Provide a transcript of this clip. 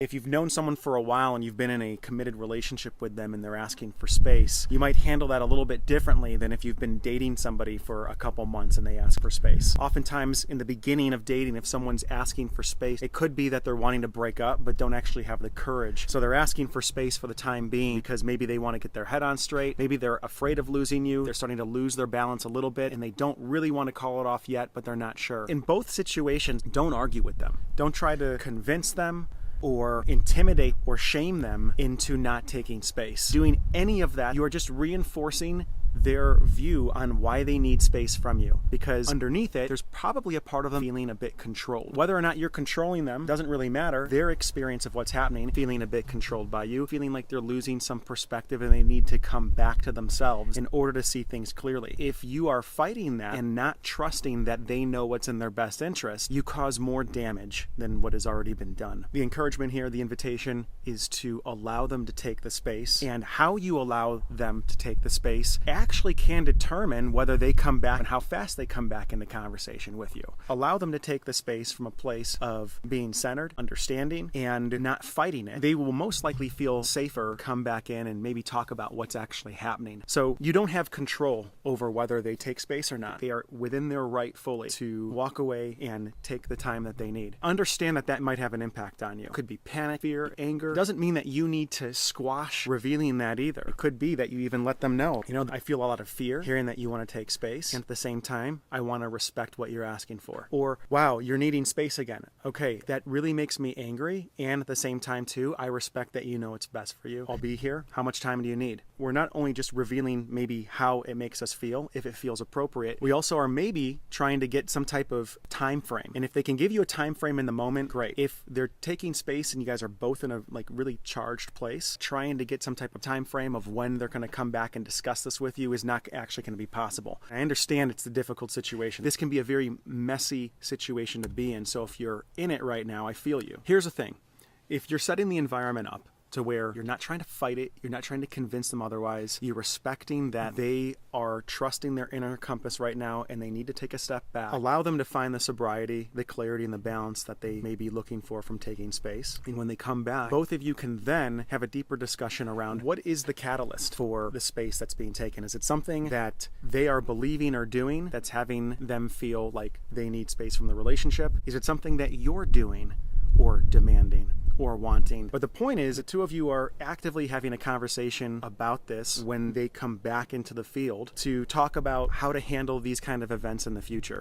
If you've known someone for a while and you've been in a committed relationship with them and they're asking for space, you might handle that a little bit differently than if you've been dating somebody for a couple months and they ask for space. Oftentimes in the beginning of dating, if someone's asking for space, it could be that they're wanting to break up but don't actually have the courage. So they're asking for space for the time being because maybe they want to get their head on straight, maybe they're afraid of losing you, they're starting to lose their balance a little bit and they don't really want to call it off yet, but they're not sure. In both situations, don't argue with them. Don't try to convince them or intimidate or shame them into not taking space. Doing any of that, you are just reinforcing their view on why they need space from you, because underneath it there's probably a part of them feeling a bit controlled. Whether or not you're controlling them doesn't really matter. Their experience of what's happening, feeling a bit controlled by you, feeling like they're losing some perspective and they need to come back to themselves in order to see things clearly. If you are fighting that and not trusting that they know what's in their best interest, you cause more damage than what has already been done. The encouragement here, the invitation, is to allow them to take the space, and how you allow them to take the space actually can determine whether they come back and how fast they come back into conversation with you. Allow them to take the space from a place of being centered, understanding, and not fighting it. They will most likely feel safer, come back in and maybe talk about what's actually happening. So you don't have control over whether they take space or not. They are within their right fully to walk away and take the time that they need. Understand that that might have an impact on you. It could be panic, fear, anger. It doesn't mean that you need to squash revealing that either. It could be that you even let them know, I feel a lot of fear hearing that you want to take space, and at the same time I want to respect what you're asking for. Or, wow, you're needing space again. Okay, that really makes me angry, and at the same time too, I respect that you know it's best for you. I'll be here. How much time do you need? We're not only just revealing maybe how it makes us feel, if it feels appropriate, we also are maybe trying to get some type of time frame. And if they can give you a time frame in the moment, great. If they're taking space and you guys are both in a really charged place, trying to get some type of time frame of when they're going to come back and discuss this with you is not actually going to be possible. I understand it's a difficult situation. This can be a very messy situation to be in. So if you're in it right now, I feel you. Here's the thing. If you're setting the environment up to where you're not trying to fight it, you're not trying to convince them otherwise, you're respecting that they are trusting their inner compass right now and they need to take a step back. Allow them to find the sobriety, the clarity, and the balance that they may be looking for from taking space. And when they come back, both of you can then have a deeper discussion around what is the catalyst for the space that's being taken. Is it something that they are believing or doing that's having them feel like they need space from the relationship? Is it something that you're doing or demanding or wanting? But the point is, the two of you are actively having a conversation about this when they come back into the field to talk about how to handle these kind of events in the future.